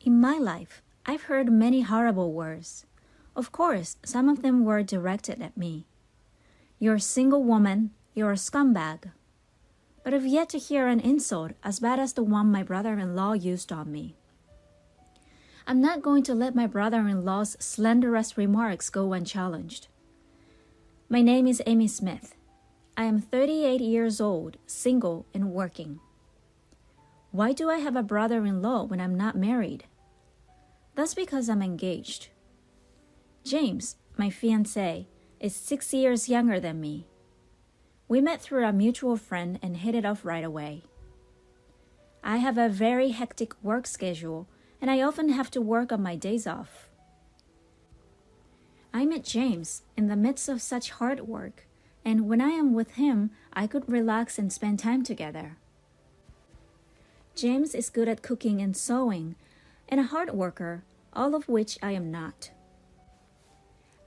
In my life, I've heard many horrible words. Of course, some of them were directed at me. You're a single woman, you're a scumbag. But I've yet to hear an insult as bad as the one my brother-in-law used on me. I'm not going to let my brother-in-law's slanderous remarks go unchallenged. My name is Amy Smith. I am 38 years old, single, and working. Why do I have a brother-in-law when I'm not married? That's because I'm engaged. James, my fiancé, is 6 years younger than me. We met through a mutual friend and hit it off right away. I have a very hectic work schedule, and I often have to work on my days off. I met James in the midst of such hard work, and when I am with him, I could relax and spend time together. James is good at cooking and sewing, and a hard worker, all of which I am not.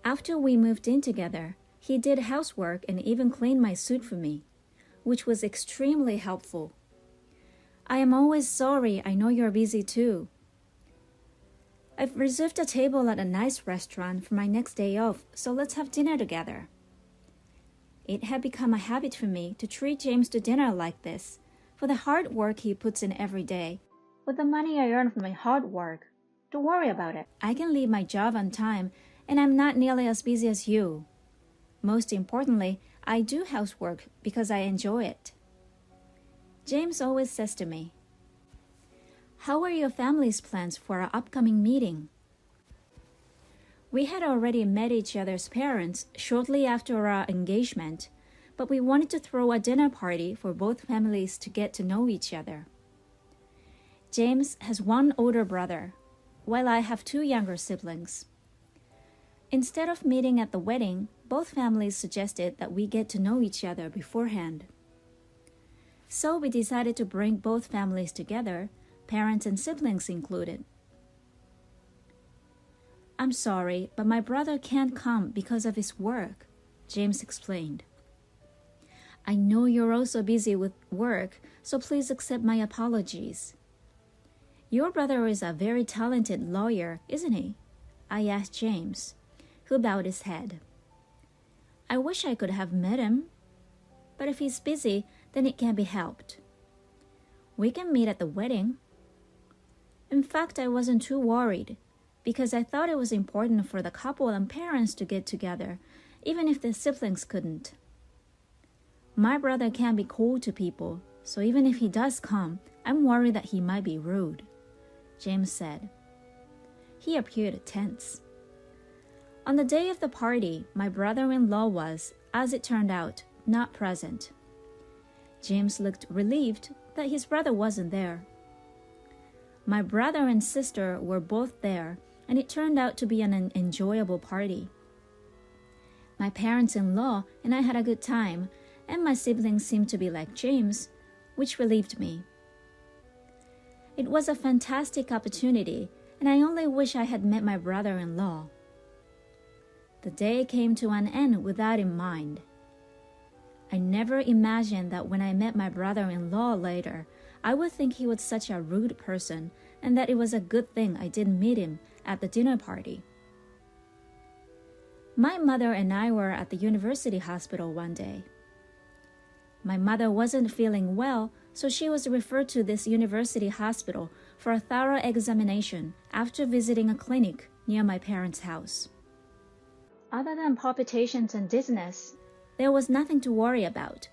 After we moved in together, he did housework and even cleaned my suit for me, which was extremely helpful. I am always sorry. I know you're busy too. I've reserved a table at a nice restaurant for my next day off, so let's have dinner together. It had become a habit for me to treat James to dinner like this, for the hard work he puts in every day, with the money I earn from my hard work. Don't worry about it. I can leave my job on time, and I'm not nearly as busy as you. Most importantly, I do housework because I enjoy it. James always says to me, "How are your family's plans for our upcoming meeting?" We had already met each other's parents shortly after our engagement, but we wanted to throw a dinner party for both families to get to know each other. James has one older brother, while I have two younger siblings. Instead of meeting at the wedding, both families suggested that we get to know each other beforehand. So we decided to bring both families together, parents and siblings included. "I'm sorry, but my brother can't come because of his work," James explained. "I know you're also busy with work, so please accept my apologies." "Your brother is a very talented lawyer, isn't he?" I asked James, who bowed his head. "I wish I could have met him, but if he's busy, then it can't be helped. We can meet at the wedding." In fact, I wasn't too worried, because I thought it was important for the couple and parents to get together, even if the siblings couldn't. My brother can be cold to people, so even if he does come, I'm worried that he might be rude, James said. He appeared tense. On the day of the party, my brother-in-law was, as it turned out, not present. James looked relieved that his brother wasn't there. My brother and sister were both there, and it turned out to be an enjoyable party. My parents-in-law and I had a good time, and my siblings seemed to be like James, which relieved me. It was a fantastic opportunity, and I only wish I had met my brother-in-law. The day came to an end with that in mind. I never imagined that when I met my brother-in-law later, I would think he was such a rude person and that it was a good thing I didn't meet him at the dinner party. My mother and I were at the university hospital one day. My mother wasn't feeling well, so she was referred to this university hospital for a thorough examination after visiting a clinic near my parents' house. Other than palpitations and dizziness, there was nothing to worry about,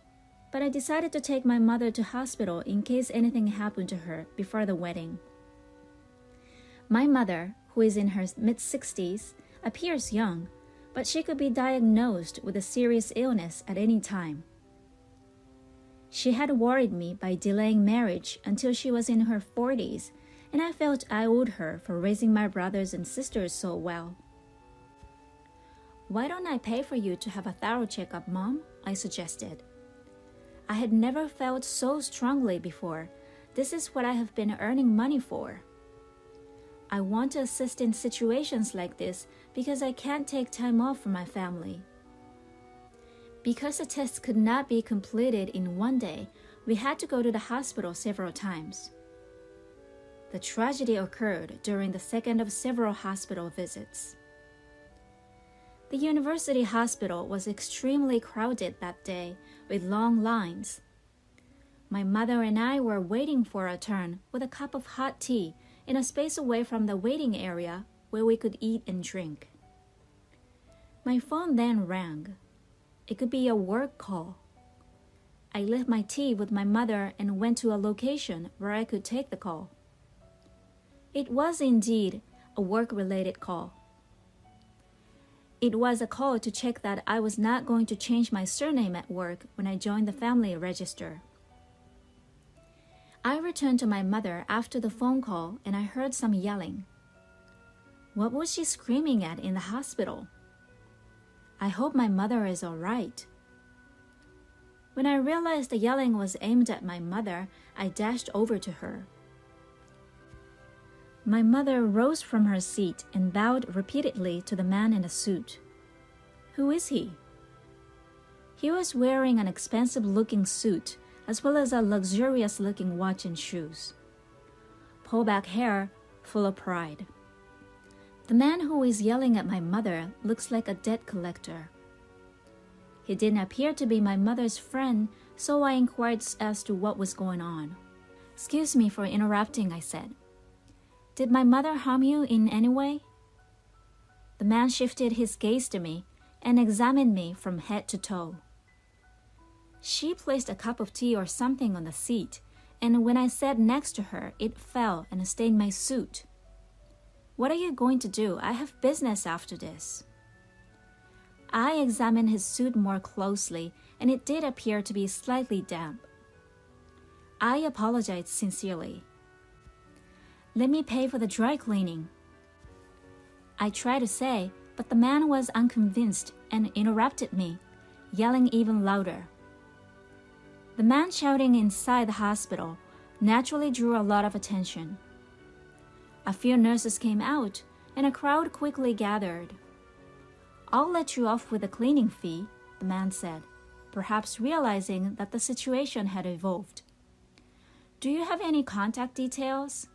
but I decided to take my mother to hospital in case anything happened to her before the wedding. My mother, who is in her mid-60s, appears young, but she could be diagnosed with a serious illness at any time. She had worried me by delaying marriage until she was in her 40s, and I felt I owed her for raising my brothers and sisters so well. "Why don't I pay for you to have a thorough checkup, Mom?" I suggested. I had never felt so strongly before. This is what I have been earning money for. I want to assist in situations like this because I can't take time off from my family. Because the test could not be completed in one day, we had to go to the hospital several times. The tragedy occurred during the second of several hospital visits. The university hospital was extremely crowded that day with long lines. My mother and I were waiting for our turn with a cup of hot tea in a space away from the waiting area where we could eat and drink. My phone then rang. It could be a work call. I left my tea with my mother and went to a location where I could take the call. It was indeed a work-related call. It was a call to check that I was not going to change my surname at work when I joined the family register. I returned to my mother after the phone call and I heard some yelling. What was she screaming at in the hospital? I hope my mother is all right. When I realized the yelling was aimed at my mother, I dashed over to her. My mother rose from her seat and bowed repeatedly to the man in the suit. Who is he? He was wearing an expensive-looking suit as well as a luxurious-looking watch and shoes. Pullback hair, full of pride. The man who is yelling at my mother looks like a debt collector. He didn't appear to be my mother's friend, so I inquired as to what was going on. Excuse me for interrupting, I said. Did my mother harm you in any way? The man shifted his gaze to me and examined me from head to toe. She placed a cup of tea or something on the seat, and when I sat next to her, it fell and stained my suit. What are you going to do? I have business after this. I examined his suit more closely, and it did appear to be slightly damp. I apologized sincerely. Let me pay for the dry cleaning. I tried to say, but the man was unconvinced and interrupted me, yelling even louder. The man shouting inside the hospital naturally drew a lot of attention. A few nurses came out, and a crowd quickly gathered. I'll let you off with a cleaning fee, the man said, perhaps realizing that the situation had evolved. Do you have any contact details?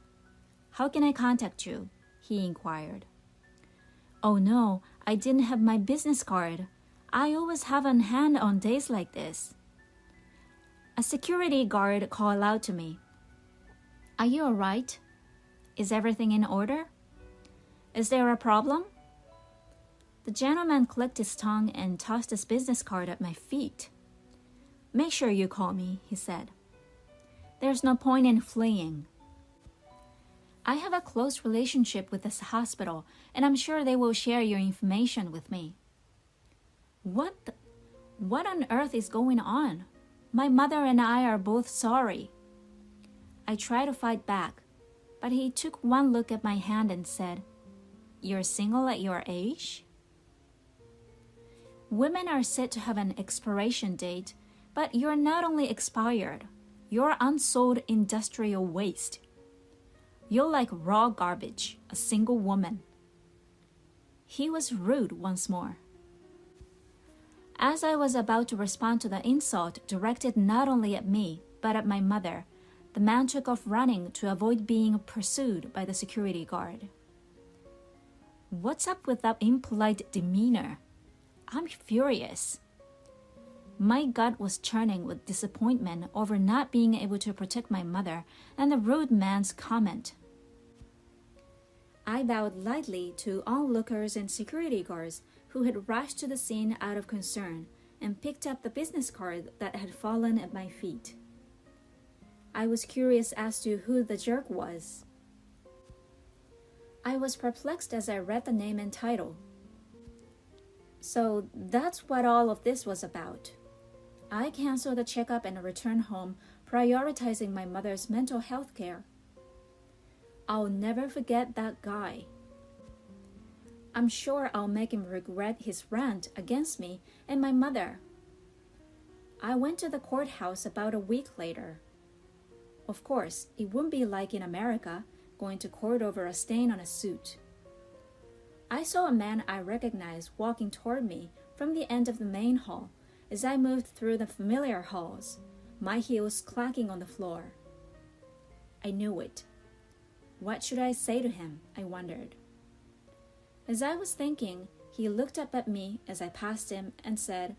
How can I contact you? He inquired. Oh no, I didn't have my business card. I always have on hand on days like this. A security guard called out to me. Are you all right? Is everything in order? Is there a problem? The gentleman clicked his tongue and tossed his business card at my feet. Make sure you call me, he said. There's no point in fleeing. I have a close relationship with this hospital, and I'm sure they will share your information with me. What on earth is going on? My mother and I are both sorry. I tried to fight back, but he took one look at my hand and said, You're single at your age? Women are said to have an expiration date, but you're not only expired, you're unsold industrial waste. You're like raw garbage, a single woman. He was rude once more. As I was about to respond to the insult directed not only at me, but at my mother, the man took off running to avoid being pursued by the security guard. What's up with that impolite demeanor? I'm furious. My gut was churning with disappointment over not being able to protect my mother and the rude man's comment. I bowed lightly to onlookers and security guards who had rushed to the scene out of concern and picked up the business card that had fallen at my feet. I was curious as to who the jerk was. I was perplexed as I read the name and title. So that's what all of this was about. I canceled the checkup and returned home, prioritizing my mother's mental health care. I'll never forget that guy. I'm sure I'll make him regret his rant against me and my mother. I went to the courthouse about a week later. Of course, it wouldn't be like in America, going to court over a stain on a suit. I saw a man I recognized walking toward me from the end of the main hall as I moved through the familiar halls, my heels clacking on the floor. I knew it. What should I say to him? I wondered. As I was thinking, he looked up at me as I passed him and said,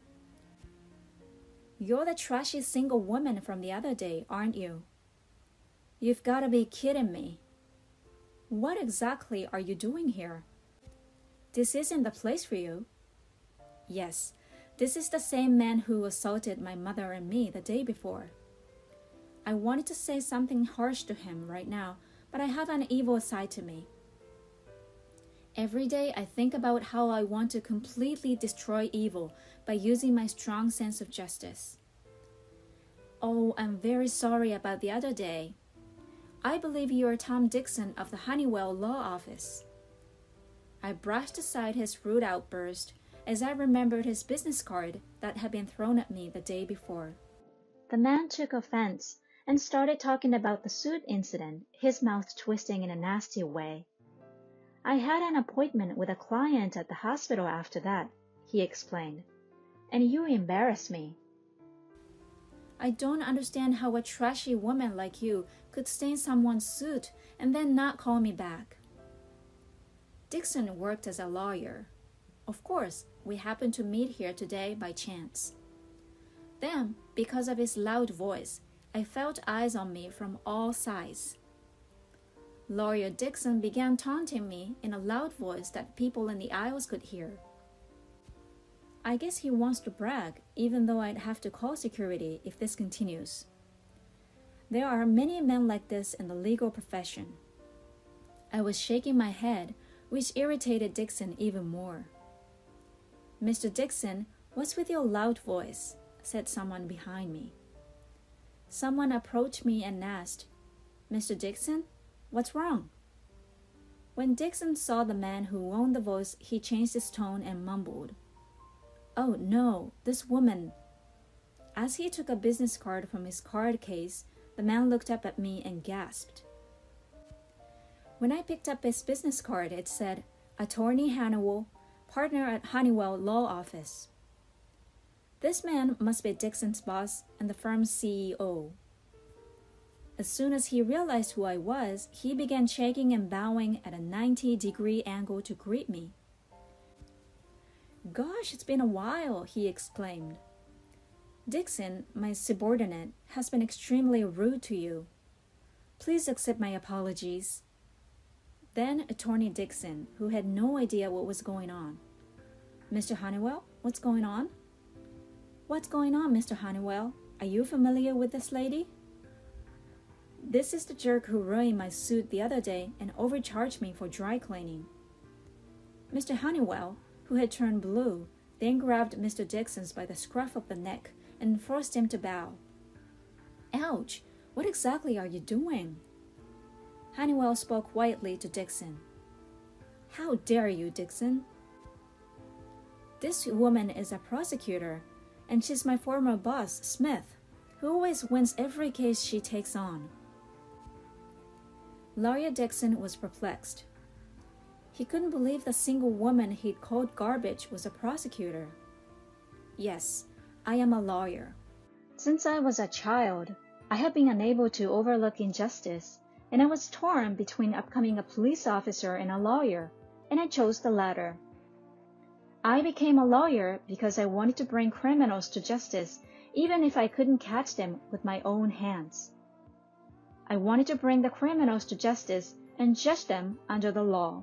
"You're the trashy single woman from the other day, aren't you? You've got to be kidding me. What exactly are you doing here? This isn't the place for you." Yes, this is the same man who assaulted my mother and me the day before. I wanted to say something harsh to him right now, but I have an evil side to me. Every day I think about how I want to completely destroy evil by using my strong sense of justice. Oh, I'm very sorry about the other day. I believe you are Tom Dixon of the Honeywell Law Office. I brushed aside his rude outburst as I remembered his business card that had been thrown at me the day before. The man took offense and started talking about the suit incident, his mouth twisting in a nasty way. "I had an appointment with a client at the hospital after that," he explained, "and you embarrassed me." I don't understand how a trashy woman like you could stain someone's suit and then not call me back. Dixon worked as a lawyer. Of course, we happened to meet here today by chance. Then, because of his loud voice, I felt eyes on me from all sides. Lawyer Dixon began taunting me in a loud voice that people in the aisles could hear. I guess he wants to brag, even though I'd have to call security if this continues. There are many men like this in the legal profession. I was shaking my head, which irritated Dixon even more. "Mr. Dixon, what's with your loud voice?" said someone behind me. Someone approached me and asked, "Mr. Dixon, what's wrong?" When Dixon saw the man who owned the voice, he changed his tone and mumbled, "Oh no, this woman." As he took a business card from his card case, the man looked up at me and gasped. When I picked up his business card, it said, "Attorney Honeywell, partner at Honeywell Law Office." This man must be Dixon's boss and the firm's CEO. As soon as he realized who I was, he began shaking and bowing at a 90-degree angle to greet me. "Gosh, it's been a while," he exclaimed. "Dixon, my subordinate, has been extremely rude to you. Please accept my apologies." Then Attorney Dixon, who had no idea what was going on. "Mr. Honeywell, what's going on?" "What's going on, Mr. Honeywell? Are you familiar with this lady?" "This is the jerk who ruined my suit the other day and overcharged me for dry cleaning." Mr. Honeywell, who had turned blue, then grabbed Mr. Dixon by the scruff of the neck and forced him to bow. "Ouch! What exactly are you doing?" Honeywell spoke quietly to Dixon. "How dare you, Dixon? This woman is a prosecutor, and she's my former boss, Smith, who always wins every case she takes on." Lawyer Dixon was perplexed. He couldn't believe the single woman he'd called garbage was a prosecutor. "Yes, I am a lawyer. Since I was a child, I have been unable to overlook injustice, and I was torn between becoming a police officer and a lawyer, and I chose the latter. I became a lawyer because I wanted to bring criminals to justice, even if I couldn't catch them with my own hands. I wanted to bring the criminals to justice and judge them under the law.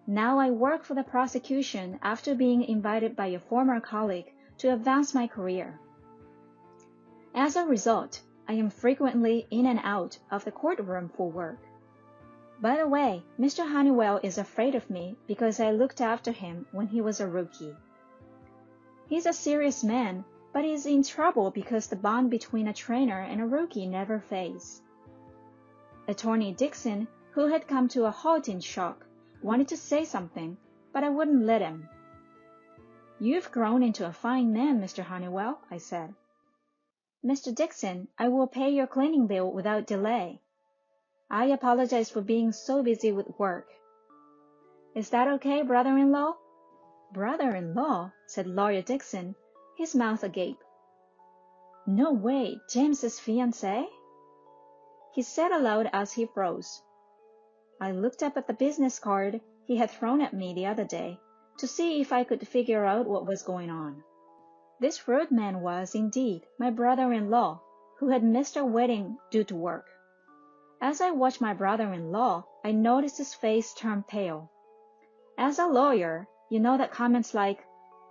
Now I work for the prosecution after being invited by a former colleague to advance my career. As a result, I am frequently in and out of the courtroom for work. By the way, Mr. Honeywell is afraid of me because I looked after him when he was a rookie. He's a serious man, but he's in trouble because the bond between a trainer and a rookie never fades." Attorney Dixon, who had come to a halt in shock, wanted to say something, but I wouldn't let him. "You've grown into a fine man, Mr. Honeywell," I said. "Mr. Dixon, I will pay your cleaning bill without delay. I apologize for being so busy with work. Is that okay, brother-in-law?" "Brother-in-law?" said Lawyer Dixon, his mouth agape. "No way, James's fiancé?" he said aloud as he froze. I looked up at the business card he had thrown at me the other day to see if I could figure out what was going on. This rude man was, indeed, my brother-in-law, who had missed our wedding due to work. As I watched my brother-in-law, I noticed his face turn pale. As a lawyer, you know that comments like,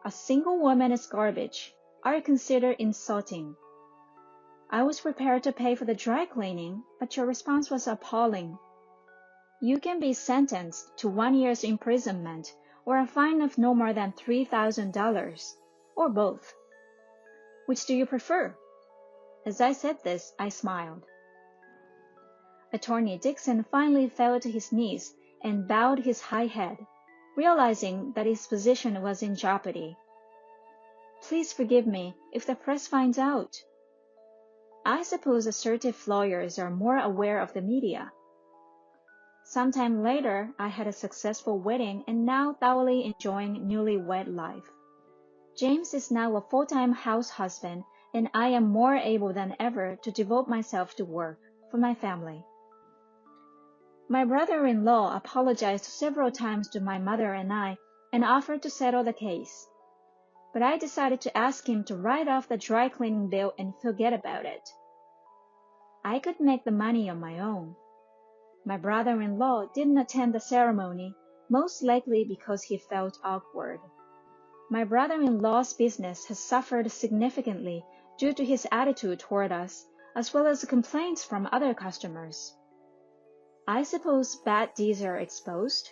"A single woman is garbage," are considered insulting. I was prepared to pay for the dry cleaning, but your response was appalling. You can be sentenced to 1 year's imprisonment or a fine of no more than $3,000, or both. Which do you prefer? As I said this, I smiled. Attorney Dixon finally fell to his knees and bowed his high head, realizing that his position was in jeopardy. Please forgive me if the press finds out. I suppose assertive lawyers are more aware of the media. Sometime later, I had a successful wedding and now thoroughly enjoying newlywed life. James is now a full-time house husband, and I am more able than ever to devote myself to work for my family. My brother-in-law apologized several times to my mother and I and offered to settle the case. But I decided to ask him to write off the dry cleaning bill and forget about it. I could make the money on my own. My brother-in-law didn't attend the ceremony, most likely because he felt awkward. My brother-in-law's business has suffered significantly due to his attitude toward us, as well as complaints from other customers. I suppose bad deeds are exposed.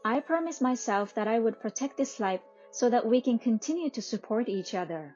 I promised myself that I would protect this life so that we can continue to support each other.